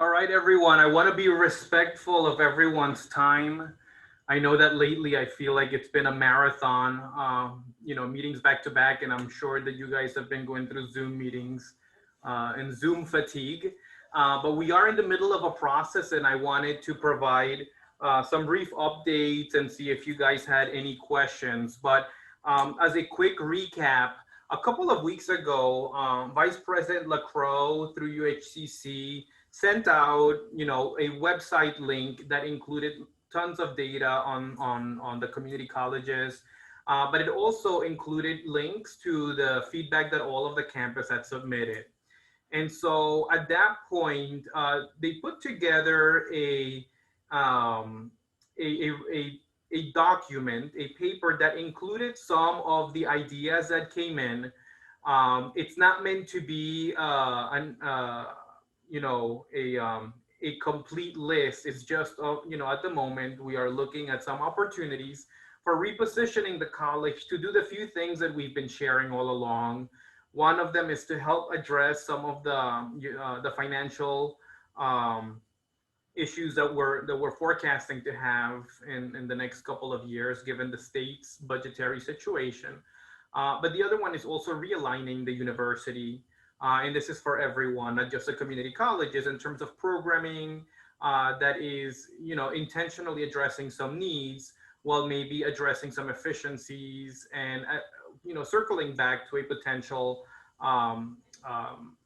All right, everyone. I want to be respectful of everyone's time. I know that lately I feel like it's been a marathon, meetings back to back, and I'm sure that you guys have been going through Zoom meetings and Zoom fatigue. But we are in the middle of a process, and I wanted to provide some brief updates and see if you guys had any questions. But as a quick recap, a couple of weeks ago, Vice President Lacroix through UHCC sent out, a website link that included tons of data on the community colleges, but it also included links to the feedback that all of the campus had submitted. And so at that point, they put together um, a document, a paper that included some of the ideas that came in. It's not meant to be a complete list. It's just, at the moment we are looking at some opportunities for repositioning the college to do the few things that we've been sharing all along. One of them is to help address some of the financial um, issues that we're forecasting to have in the next couple of years, given the state's budgetary situation. But the other one is also realigning the university, and this is for everyone, not just the community colleges, in terms of programming that is, intentionally addressing some needs while maybe addressing some efficiencies and, circling back to a potential um, um,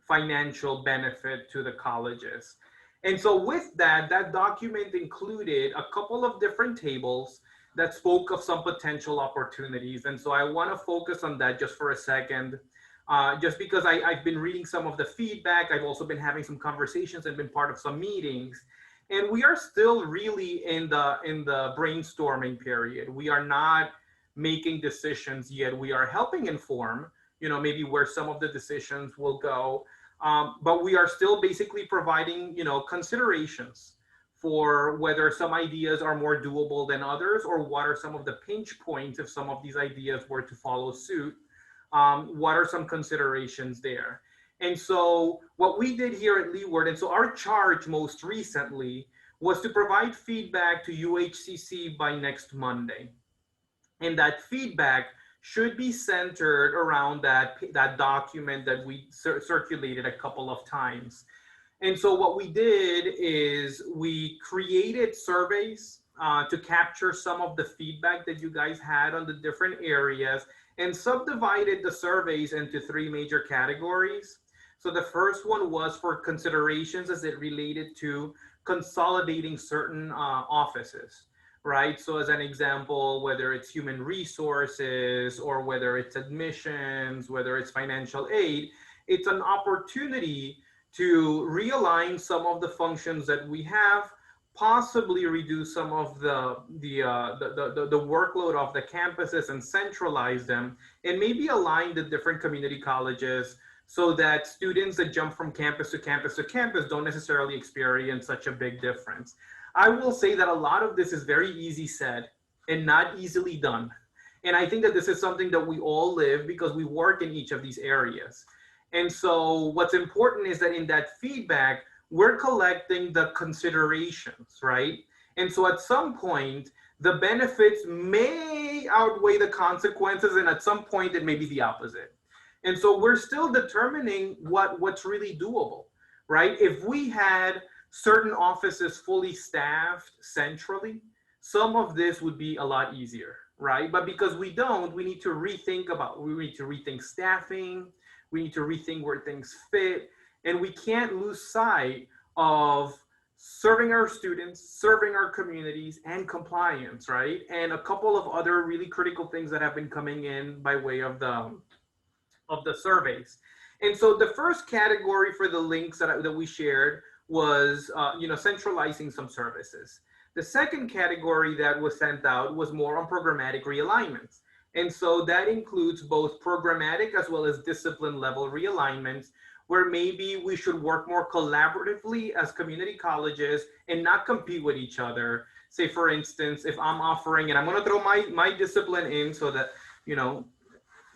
financial benefit to the colleges. And so with that, that document included a couple of different tables that spoke of some potential opportunities. And so I want to focus on that just for a second, just because I've been reading some of the feedback. I've also been having some conversations and been part of some meetings. And we are still really in the brainstorming period. We are not making decisions yet. We are helping inform, maybe where some of the decisions will go, but we are still basically providing, considerations for whether some ideas are more doable than others, or what are some of the pinch points if some of these ideas were to follow suit. What are some considerations there? And so what we did here at Leeward, and so our charge most recently was to provide feedback to UHCC by next Monday. And that feedback should be centered around that document that we circulated a couple of times. And so what we did is we created surveys to capture some of the feedback that you guys had on the different areas, and subdivided the surveys into three major categories. So the first one was for considerations as it related to consolidating certain offices, right? So as an example, whether it's human resources or whether it's admissions, whether it's financial aid, it's an opportunity to realign some of the functions that we have, possibly reduce some of the workload of the campuses and centralize them, and maybe align the different community colleges so that students that jump from campus to campus to campus don't necessarily experience such a big difference. I will say that a lot of this is very easy said and not easily done. And I think that this is something that we all live because we work in each of these areas. And so what's important is that in that feedback, we're collecting the considerations, right? And so at some point, the benefits may outweigh the consequences, and at some point, it may be the opposite. And so we're still determining what's really doable, right? If we had certain offices fully staffed centrally, some of this would be a lot easier, right? But because we don't, we need to rethink staffing, we need to rethink where things fit, and we can't lose sight of serving our students, serving our communities, and compliance, right? And a couple of other really critical things that have been coming in by way of the surveys. And so the first category for the links that we shared was, centralizing some services. The second category that was sent out was more on programmatic realignments. And so that includes both programmatic as well as discipline level realignments, where maybe we should work more collaboratively as community colleges and not compete with each other. Say, for instance, if I'm offering, and I'm going to throw my discipline in so that, you know,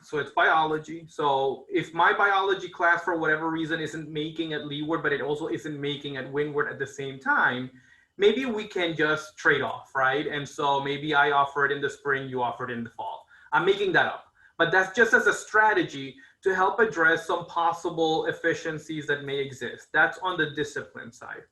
So it's biology. So if my biology class for whatever reason isn't making at Leeward, but it also isn't making at Windward at the same time, maybe we can just trade off, right? And so maybe I offer it in the spring, you offer it in the fall. I'm making that up, but that's just as a strategy to help address some possible efficiencies that may exist. That's on the discipline side.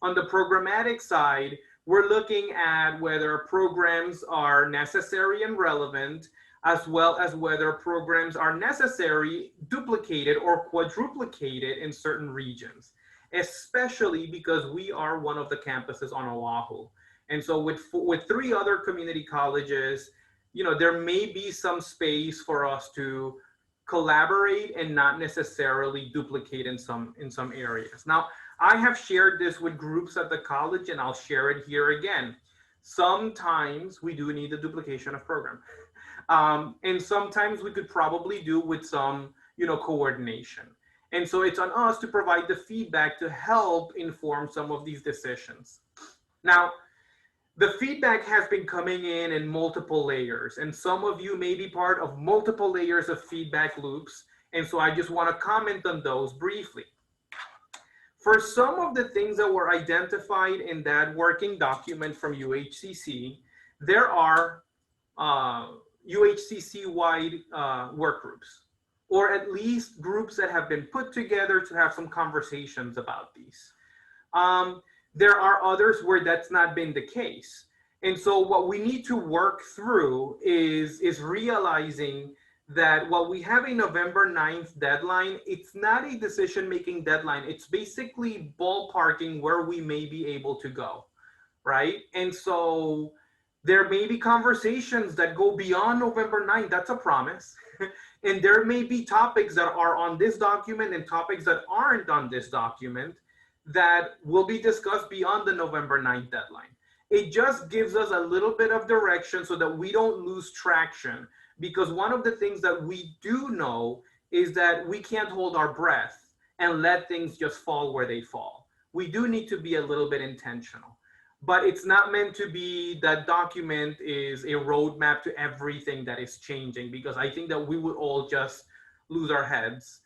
On the programmatic side, we're looking at whether programs are necessary and relevant, as well as whether programs are necessary, duplicated, or quadruplicated in certain regions, especially because we are one of the campuses on Oahu. And so with three other community colleges, there may be some space for us to collaborate and not necessarily duplicate in some areas. Now, I have shared this with groups at the college, and I'll share it here again. Sometimes we do need the duplication of program. And sometimes we could probably do with some, coordination. And so it's on us to provide the feedback to help inform some of these decisions. Now, the feedback has been coming in multiple layers, and some of you may be part of multiple layers of feedback loops. And so I just want to comment on those briefly. For some of the things that were identified in that working document from UHCC, there are UHCC-wide work groups, or at least groups that have been put together to have some conversations about these. There are others where that's not been the case. And so what we need to work through is realizing that while we have a November 9th deadline, it's not a decision-making deadline. It's basically ballparking where we may be able to go, right? And so there may be conversations that go beyond November 9th. That's a promise. And there may be topics that are on this document and topics that aren't on this document that will be discussed beyond the November 9th deadline. It just gives us a little bit of direction so that we don't lose traction. Because one of the things that we do know is that we can't hold our breath and let things just fall where they fall. We do need to be a little bit intentional. But it's not meant to be that document is a roadmap to everything that is changing, because I think that we would all just lose our heads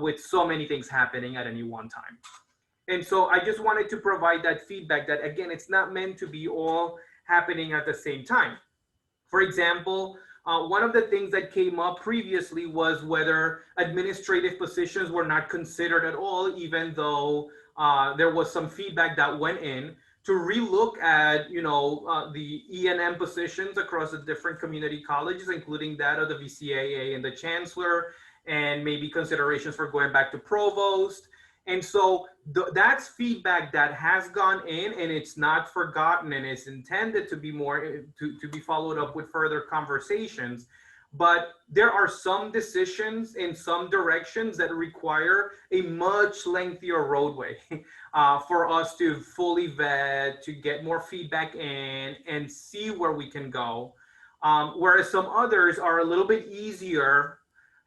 with so many things happening at any one time. And so I just wanted to provide that feedback that, again, it's not meant to be all happening at the same time. For example, one of the things that came up previously was whether administrative positions were not considered at all, even though there was some feedback that went in to relook at, the E&M positions across the different community colleges, including that of the VCAA and the chancellor, and maybe considerations for going back to provost. And so that's feedback that has gone in, and it's not forgotten, and it's intended to be more to be followed up with further conversations. But there are some decisions in some directions that require a much lengthier roadway for us to fully vet, to get more feedback in and see where we can go. Whereas some others are a little bit easier.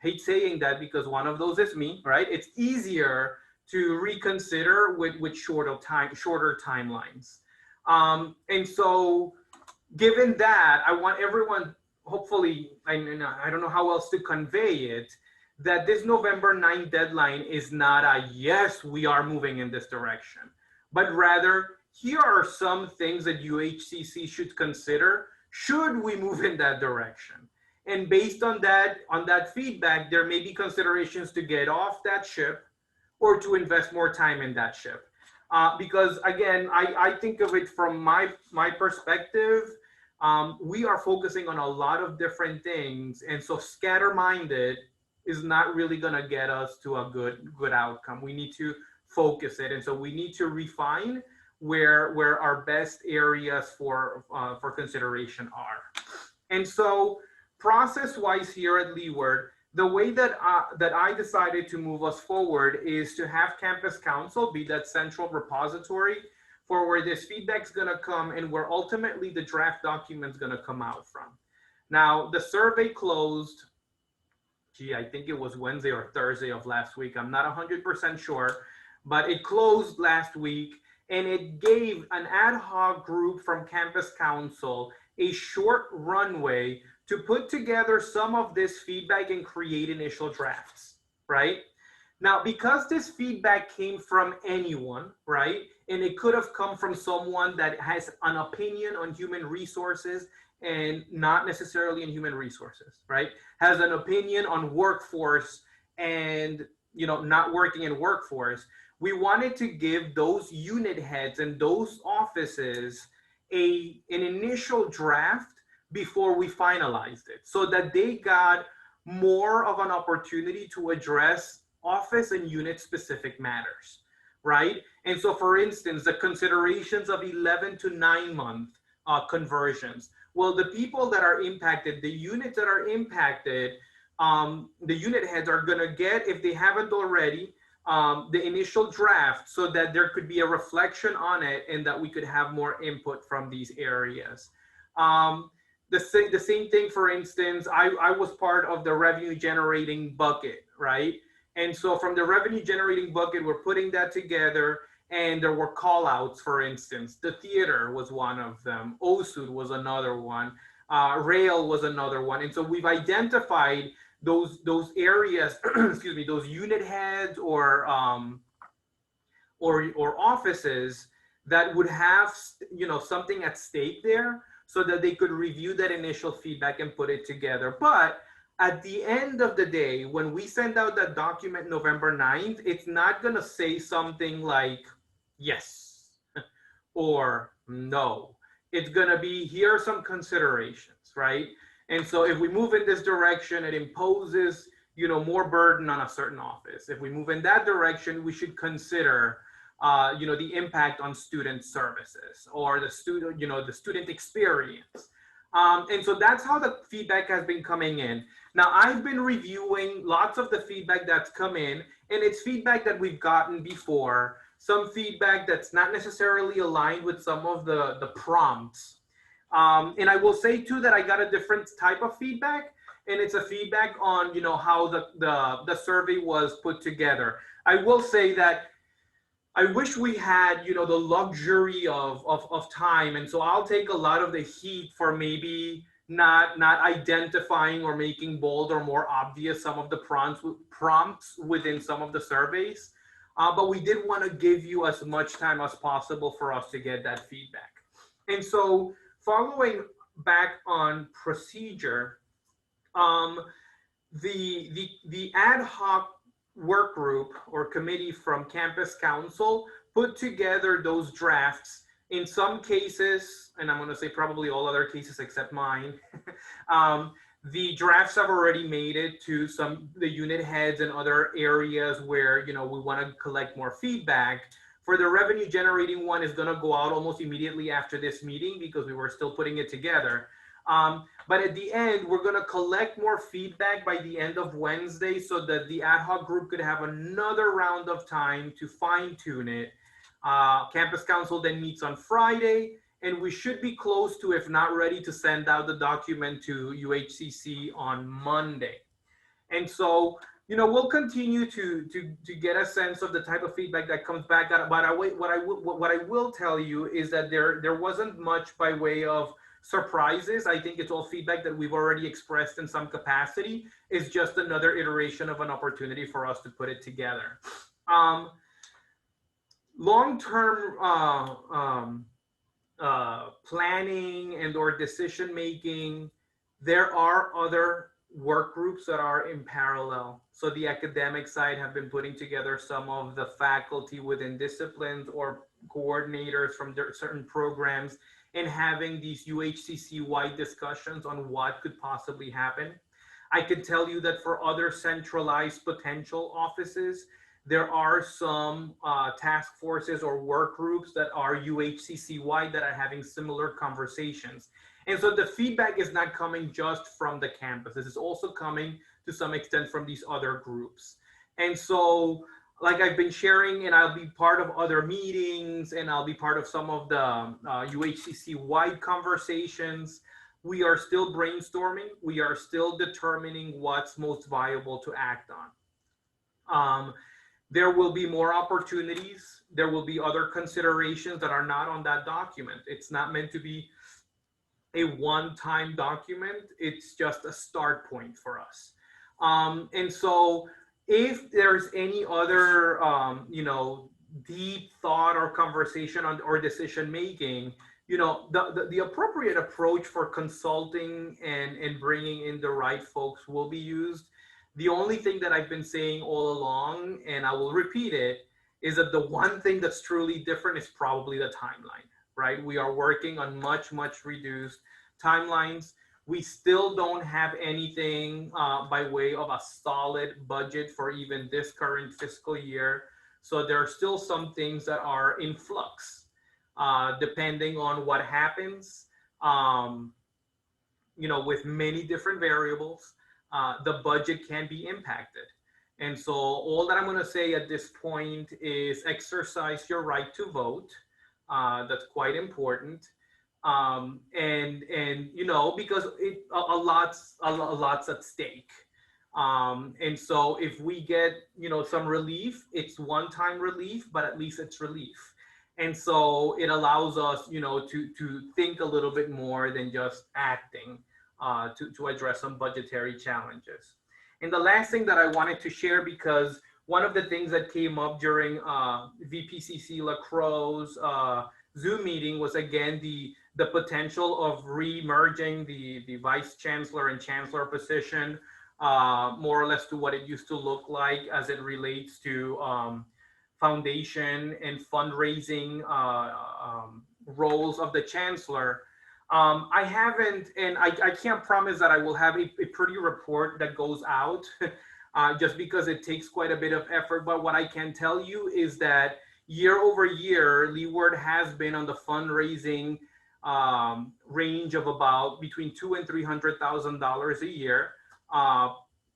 I hate saying that because one of those is me, right? It's easier to reconsider with shorter timelines. And so given that, I want everyone, hopefully, I don't know how else to convey it, that this November 9th deadline is not a yes, we are moving in this direction, but rather here are some things that UHCC should consider should we move in that direction. And based on that feedback, there may be considerations to get off that ship or to invest more time in that ship. Because again, I think of it from my perspective, we are focusing on a lot of different things. And so scatter-minded is not really gonna get us to a good outcome. We need to focus it. And so we need to refine where our best areas for consideration are. And so process-wise here at Leeward, the way that I decided to move us forward is to have Campus Council be that central repository for where this feedback's gonna come and where ultimately the draft document's gonna come out from. Now, the survey closed, I think it was Wednesday or Thursday of last week. I'm not 100% sure, but it closed last week, and it gave an ad hoc group from Campus Council a short runway to put together some of this feedback and create initial drafts, right? Now, because this feedback came from anyone, right? And it could have come from someone that has an opinion on human resources and not necessarily in human resources, right? Has an opinion on workforce and, not working in workforce. We wanted to give those unit heads and those offices an initial draft before we finalized it so that they got more of an opportunity to address office and unit specific matters, right? And so, for instance, the considerations of 11 to 9 month conversions. Well, the people that are impacted, the units that are impacted, the unit heads are going to get, if they haven't already, the initial draft so that there could be a reflection on it and that we could have more input from these areas. The same thing, for instance, I was part of the revenue generating bucket, right? And so from the revenue generating bucket, we're putting that together, and there were call outs, for instance. The theater was one of them. OSUD was another one. Rail was another one. And so we've identified those areas, excuse me, those unit heads or offices that would have, something at stake there so that they could review that initial feedback and put it together. But at the end of the day, when we send out that document November 9th, it's not going to say something like, yes, or no. It's going to be, here are some considerations, right? And so if we move in this direction, it imposes, more burden on a certain office. If we move in that direction, we should consider, the impact on student services or the student experience. And so that's how the feedback has been coming in. Now, I've been reviewing lots of the feedback that's come in, and it's feedback that we've gotten before, some feedback that's not necessarily aligned with some of the prompts. And I will say too that I got a different type of feedback, and it's a feedback on, how the survey was put together. I will say that I wish we had, the luxury of time. And so I'll take a lot of the heat for maybe not identifying or making bold or more obvious some of the prompts within some of the surveys. But we did want to give you as much time as possible for us to get that feedback. And so following back on procedure, the ad hoc work group or committee from Campus Council put together those drafts. In some cases, and I'm going to say probably all other cases except mine, the drafts have already made it to the unit heads and other areas where, we want to collect more feedback. For the revenue generating one, is going to go out almost immediately after this meeting because we were still putting it together. But at the end, we're going to collect more feedback by the end of Wednesday so that the ad hoc group could have another round of time to fine tune it. Campus Council then meets on Friday, and we should be close to, if not ready, to send out the document to UHCC on Monday. And so, we'll continue to get a sense of the type of feedback that comes back. But what I will tell you is that there wasn't much by way of surprises. I think it's all feedback that we've already expressed in some capacity. It's just another iteration of an opportunity for us to put it together. Long-term planning and or decision making, there are other work groups that are in parallel. So the academic side have been putting together some of the faculty within disciplines or coordinators from certain programs and having these UHCC-wide discussions on what could possibly happen. I could tell you that for other centralized potential offices, there are some task forces or work groups that are UHCC-wide that are having similar conversations. And so the feedback is not coming just from the campus. This is also coming to some extent from these other groups. And so, like I've been sharing, and I'll be part of other meetings, and I'll be part of some of the UHCC-wide conversations. We are still brainstorming. We are still determining what's most viable to act on. There will be more opportunities. There will be other considerations that are not on that document. It's not meant to be a one-time document. It's just a start point for us. And so if there's any other, deep thought or conversation on or decision making, the appropriate approach for consulting and bringing in the right folks will be used. The only thing that I've been saying all along, and I will repeat it, is that the one thing that's truly different is probably the timeline, right? We are working on much, much reduced timelines. We still don't have anything by way of a solid budget for even this current fiscal year. So there are still some things that are in flux, depending on what happens. Um, with many different variables, the budget can be impacted. And so all that I'm going to say at this point is exercise your right to vote. That's quite important. And because a lot's at stake. And so if we get some relief, it's one-time relief, but at least it's relief. And so it allows us to think a little bit more than just acting to address some budgetary challenges. And the last thing that I wanted to share, because one of the things that came up during VPCC La Crow's Zoom meeting was again the potential of re-merging the vice chancellor and chancellor position, more or less to what it used to look like as it relates to foundation and fundraising roles of the chancellor. I haven't, and I can't promise that I will have a pretty report that goes out just because it takes quite a bit of effort. But what I can tell you is that year over year, Leeward has been on the fundraising range of about between $200,000 and $300,000 a year.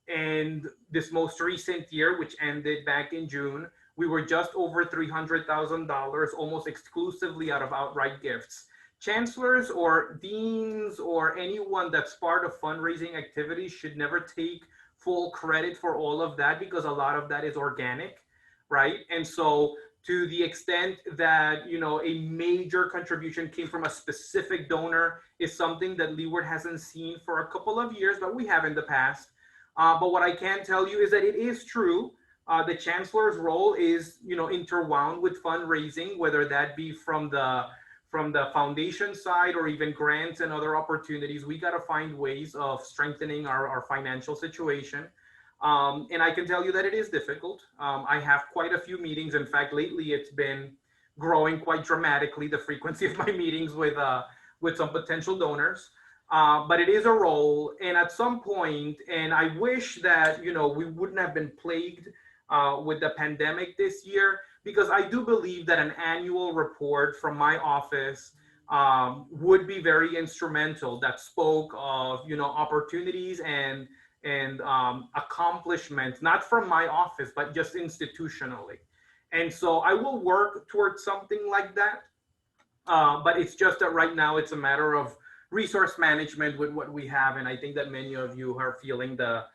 And this most recent year, which ended back in June, we were just over $300,000, almost exclusively out of outright gifts. Chancellors or deans or anyone that's part of fundraising activities should never take full credit for all of that, because a lot of that is organic, right? And so to the extent that a major contribution came from a specific donor is something that Leeward hasn't seen for a couple of years, but we have in the past. But what I can tell you is that it is true. The chancellor's role is interwound with fundraising, whether that be from the foundation side or even grants and other opportunities. We got to find ways of strengthening our financial situation. And I can tell you that it is difficult. I have quite a few meetings. In fact, lately it's been growing quite dramatically, the frequency of my meetings with some potential donors. But it is a role. And at some point, and I wish that, we wouldn't have been plagued with the pandemic this year, because I do believe that an annual report from my office would be very instrumental, that spoke of opportunities and accomplishments, not from my office, but just institutionally. And so I will work towards something like that. But it's just that right now it's a matter of resource management with what we have. And I think that many of you are feeling the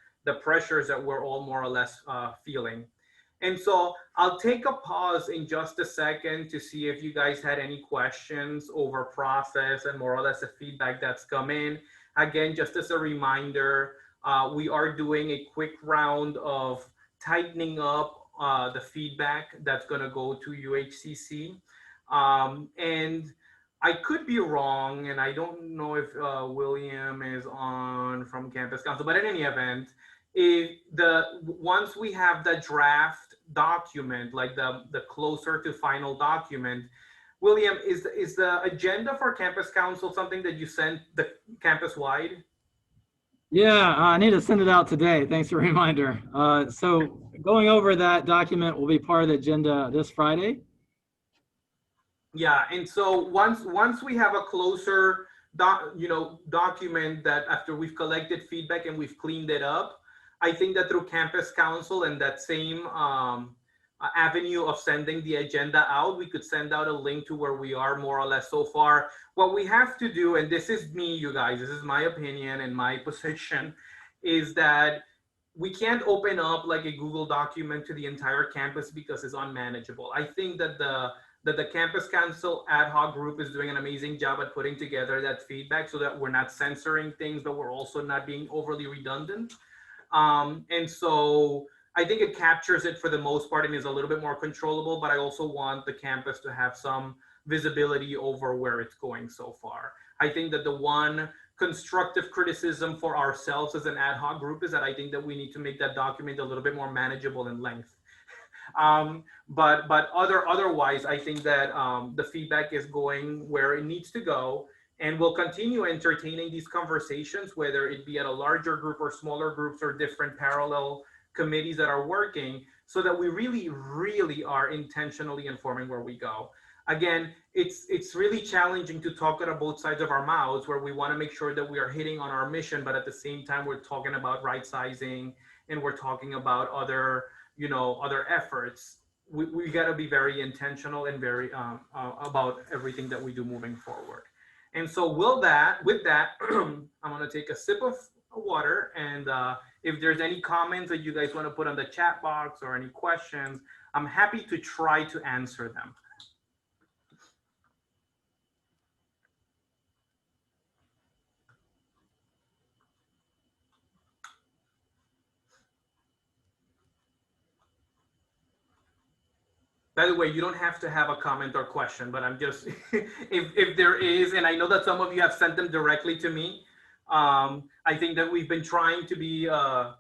pressures that we're all more or less feeling. And so I'll take a pause in just a second to see if you guys had any questions over process and more or less the feedback that's come in. Again, just as a reminder, we are doing a quick round of tightening up the feedback that's going to go to UHCC. And I could be wrong, and I don't know if William is on from Campus Council, but in any event, once we have the draft document, like the closer to final document, William, is the agenda for Campus Council something that you sent the campus wide? Yeah, I need to send it out today. Thanks for the reminder. So going over that document will be part of the agenda this Friday. Yeah, and so once we have a closer document that after we've collected feedback and we've cleaned it up, I think that through Campus Council and that same avenue of sending the agenda out, we could send out a link to where we are more or less so far. What we have to do, and this is me, you guys, this is my opinion and my position, is that we can't open up like a Google document to the entire campus because it's unmanageable. I think that that the Campus Council ad hoc group is doing an amazing job at putting together that feedback so that we're not censoring things, but we're also not being overly redundant. And so I think it captures it for the most part and is a little bit more controllable, but I also want the campus to have some visibility over where it's going so far. I think that the one constructive criticism for ourselves as an ad hoc group is that I think that we need to make that document a little bit more manageable in length. But otherwise, I think that the feedback is going where it needs to go, and we'll continue entertaining these conversations, whether it be at a larger group or smaller groups or different parallel committees that are working, so that we really are intentionally informing where we go. Again, it's really challenging to talk out of both sides of our mouths, where we want to make sure that we are hitting on our mission, but at the same time we're talking about right sizing and we're talking about other other efforts. We got to be very intentional and very about everything that we do moving forward. And so with that, I'm going to take a sip of water, and if there's any comments that you guys want to put on the chat box or any questions, I'm happy to try to answer them. By the way, you don't have to have a comment or question, but I'm just, if there is, and I know that some of you have sent them directly to me, I think that we've been trying to be a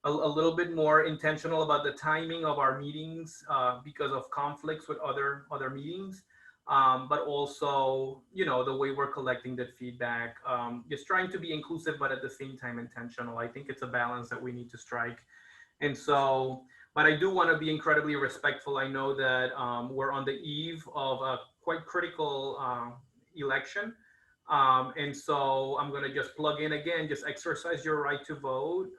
little bit more intentional about the timing of our meetings because of conflicts with other meetings, but also, the way we're collecting that feedback, just trying to be inclusive, but at the same time intentional. I think it's a balance that we need to strike. And so, but I do want to be incredibly respectful. I know that we're on the eve of a quite critical election. And so I'm going to just plug in again, just exercise your right to vote.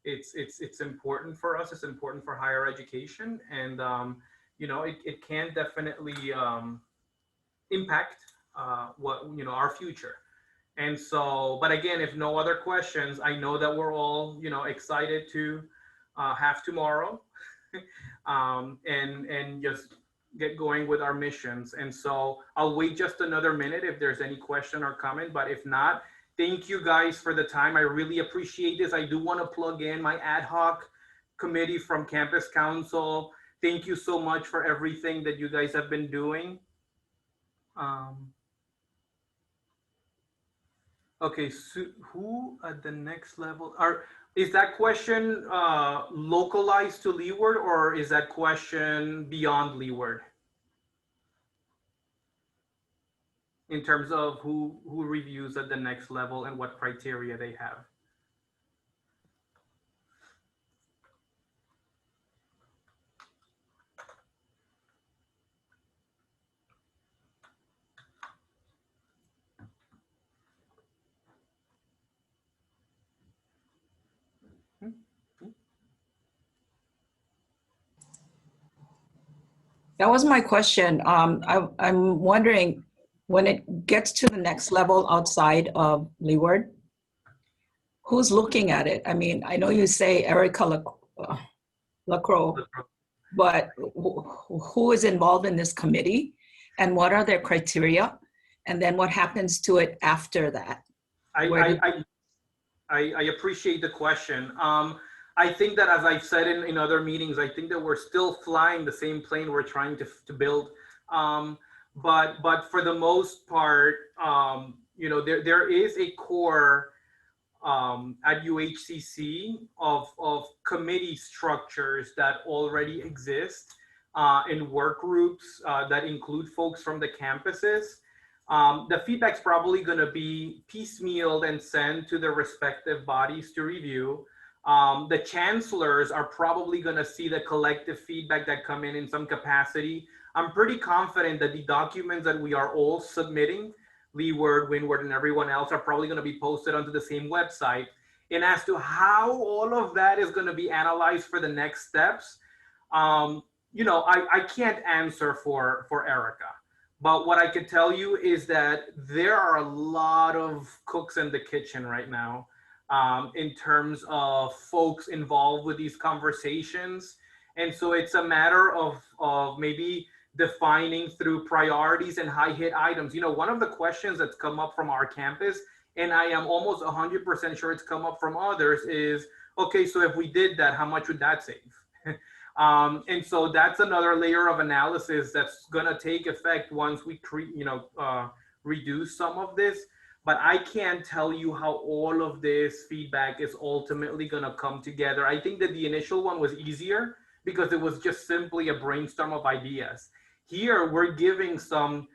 It's important for us. It's important for higher education. And, it can definitely impact our future. And so, but again, if no other questions, I know that we're all, excited to have tomorrow and just get going with our missions. And so I'll wait just another minute if there's any question or comment, but if not, thank you guys for the time. I really appreciate this. I do want to plug in my ad hoc committee from Campus Council. Thank you so much for everything that you guys have been doing. Okay, so who at the next level is that question localized to Leeward, or is that question beyond Leeward? In terms of who reviews at the next level and what criteria they have? That was my question. I'm wondering, when it gets to the next level outside of Leeward, who's looking at it? I mean, I know you say Erica Lacroix, but who is involved in this committee, and what are their criteria? And then what happens to it after that? I appreciate the question. I think that, as I've said in other meetings, I think that we're still flying the same plane we're trying to build. But for the most part, there is a core at UHCC of committee structures that already exist in work groups that include folks from the campuses. The feedback's probably going to be piecemealed and sent to the respective bodies to review. The chancellors are probably going to see the collective feedback that come in some capacity. I'm pretty confident that the documents that we are all submitting, Leeward, Windward, and everyone else, are probably going to be posted onto the same website. And as to how all of that is going to be analyzed for the next steps, I can't answer for Erica. But what I can tell you is that there are a lot of cooks in the kitchen right now. In terms of folks involved with these conversations. And so it's a matter of maybe defining through priorities and high hit items. One of the questions that's come up from our campus, and I am almost 100% sure it's come up from others, is, okay, so if we did that, how much would that save? And so that's another layer of analysis that's going to take effect once we reduce some of this. But I can't tell you how all of this feedback is ultimately going to come together. I think that the initial one was easier because it was just simply a brainstorm of ideas. Here, we're giving some,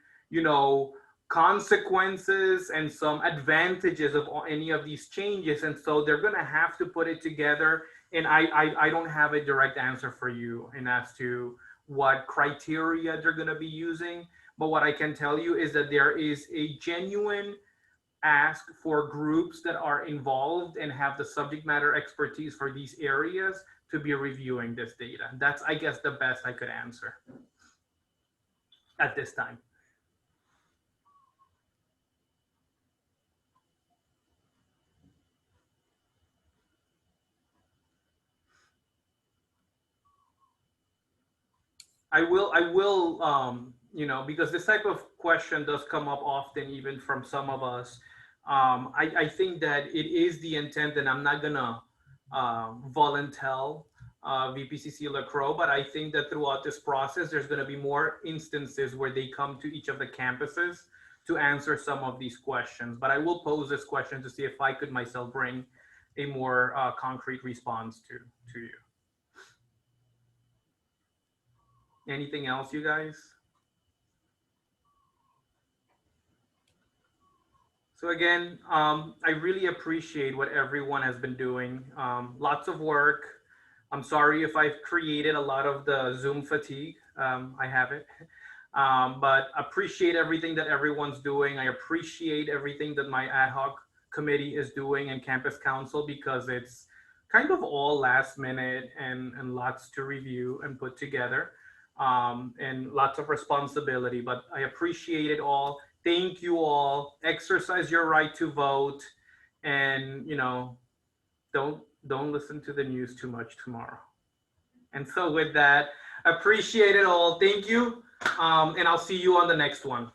consequences and some advantages of any of these changes. And so they're going to have to put it together. And I don't have a direct answer for you and as to what criteria they're going to be using. But what I can tell you is that there is a genuine ask for groups that are involved and have the subject matter expertise for these areas to be reviewing this data. That's, I guess, the best I could answer at this time. I will, because this type of question does come up often, even from some of us. I think that it is the intent, and I'm not gonna volunteer VPCC LaCroix, but I think that throughout this process, there's gonna be more instances where they come to each of the campuses to answer some of these questions. But I will pose this question to see if I could myself bring a more concrete response to you. Anything else, you guys? So again, I really appreciate what everyone has been doing. Lots of work. I'm sorry if I've created a lot of the Zoom fatigue. I haven't. But appreciate everything that everyone's doing. I appreciate everything that my ad hoc committee is doing and campus council, because it's kind of all last minute and lots to review and put together. And lots of responsibility, but I appreciate it all. Thank you all. Exercise your right to vote, and don't listen to the news too much tomorrow. And so with that, appreciate it all. Thank you, and I'll see you on the next one.